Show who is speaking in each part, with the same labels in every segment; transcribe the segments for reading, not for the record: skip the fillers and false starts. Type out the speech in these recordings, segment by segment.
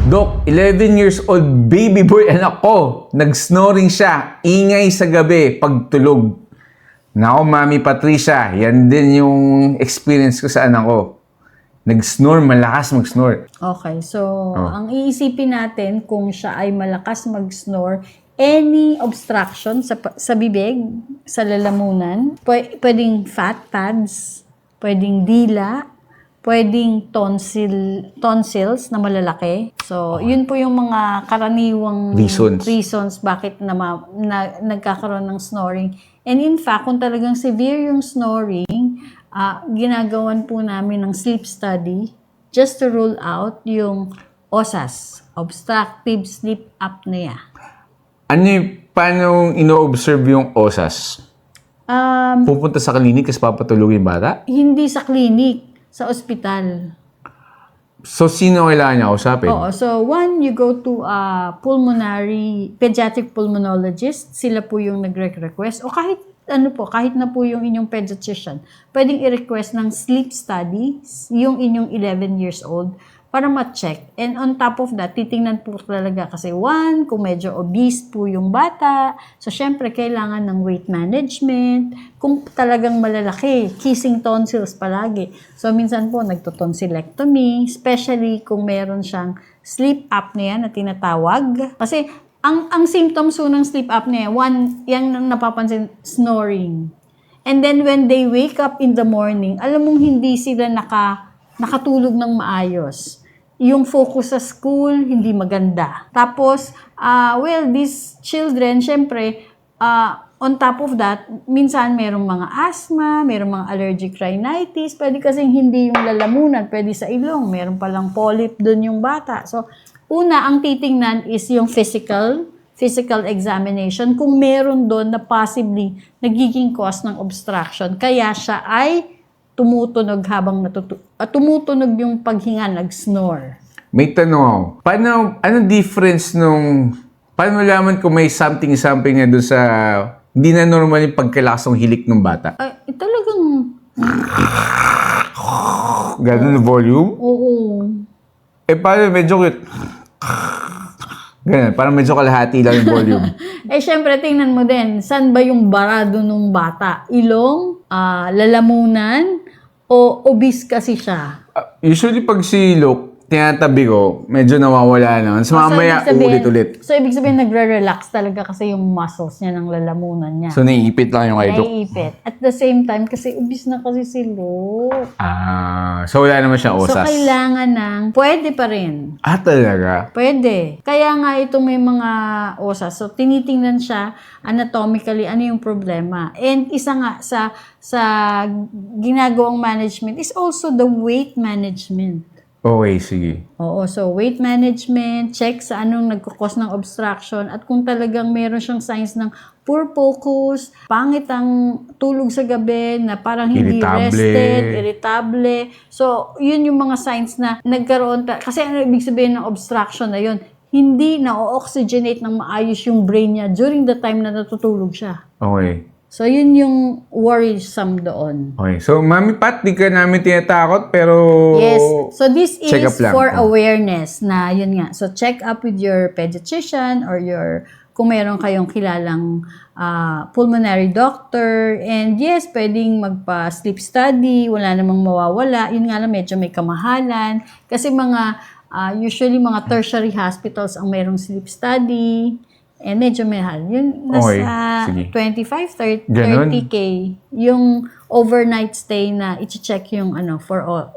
Speaker 1: Dok, 11 years old baby boy anak ko. Nag-snoring siya. Ingay sa gabi pagtulog. Nako, Mami Patricia, yan din yung experience ko sa anak ko. Nag-snore, malakas mag-snore.
Speaker 2: Okay, so ang iisipin natin kung siya ay malakas mag-snore, any obstruction sa bibig, sa lalamunan, pwedeng fat pads, pwedeng dila, pwedeng tonsils na malalaki. So, yun po yung mga karaniwang reasons bakit nagkakaroon ng snoring. And in fact, kung talagang severe yung snoring, ginagawan po namin ng sleep study just to rule out yung OSAS, obstructive sleep apnea.
Speaker 1: Paano ino-observe yung OSAS? Pupunta sa klinik kasi papatulogin yung bata?
Speaker 2: Hindi sa klinik, sa ospital.
Speaker 1: So, sino kailangan niya kausapin?
Speaker 2: Oo. So, one, you go to a pediatric pulmonologist. Sila po yung nagre-request. O kahit na po yung inyong pediatrician. Pwedeng i-request ng sleep study yung inyong 11 years old para ma-check. And on top of that, titingnan po talaga kasi one, kung medyo obese po yung bata. So, syempre, kailangan ng weight management. Kung talagang malalaki, kissing tonsils palagi. So, minsan po, nagtotonsillectomy, especially kung meron siyang sleep apnea na tinatawag. Kasi, ang symptoms po ng sleep apnea, one, yung napapansin, snoring. And then, when they wake up in the morning, alam mong hindi sila nakatulog ng maayos. Yung focus sa school, hindi maganda. Tapos, these children, syempre, on top of that, minsan merong mga asthma, merong mga allergic rhinitis, pwede kasing hindi yung lalamunan, pwede sa ilong, meron palang polyp dun yung bata. So, una, ang titingnan is yung physical examination, kung meron doon na possibly nagiging cause ng obstruction, kaya siya ay tumutunog tumutunog yung paghinga, nag-snore.
Speaker 1: May tanong ako. Anong difference paano malaman kung may something na doon sa, hindi na normal yung pagkalakas ng hilik ng bata?
Speaker 2: Talagang...
Speaker 1: Ganun na volume?
Speaker 2: Oo.
Speaker 1: Paano medyo cute? Ganun, parang medyo kalahati lang yung volume.
Speaker 2: Syempre, tingnan mo din, saan ba yung barado nung bata? Ilong, lalamunan, o obese kasi siya?
Speaker 1: Usually pag silok, tinatabi ko, medyo nawawala na. So, mamaya ulit-ulit.
Speaker 2: So, ibig sabihin, nagre-relax talaga kasi yung muscles niya ng lalamunan niya.
Speaker 1: So, naiipit lang yung idok.
Speaker 2: Naiipit. At the same time, kasi obese na kasi silok.
Speaker 1: So wala naman siyang
Speaker 2: So,
Speaker 1: osas.
Speaker 2: kailangan pwede pa rin.
Speaker 1: Talaga?
Speaker 2: Pwede. Kaya nga itong may mga osas. So, tinitingnan siya anatomically ano yung problema. And isa nga sa ginagawang management is also the weight management.
Speaker 1: Okay, sige.
Speaker 2: Oo, so weight management, check sa anong nagkukos ng obstruction at kung talagang meron siyang signs ng poor focus, pangit ang tulog sa gabi, na parang hindi rested, irritable. So, yun yung mga signs na nagkaroon, kasi ano ibig sabihin ng obstruction na yun? Hindi na-oxygenate ng maayos yung brain niya during the time na natutulog siya.
Speaker 1: Okay.
Speaker 2: So, yun yung worrisome doon.
Speaker 1: Okay. So, Mami Pat, di ka namin tinatakot, pero...
Speaker 2: Yes. So, this is for
Speaker 1: lang.
Speaker 2: awareness na yun nga. So, check up with your pediatrician or kung meron kayong kilalang pulmonary doctor. And yes, pwedeng magpa-sleep study. Wala namang mawawala. Yun nga lang, medyo may kamahalan. Kasi usually mga tertiary hospitals ang merong sleep study. Medyo mahal. Yun, nasa 25-30K. Yung overnight stay na i-check yung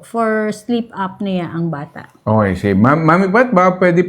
Speaker 2: for sleep apnea ang bata.
Speaker 1: Okay, sige. Mami Pat, baka pwede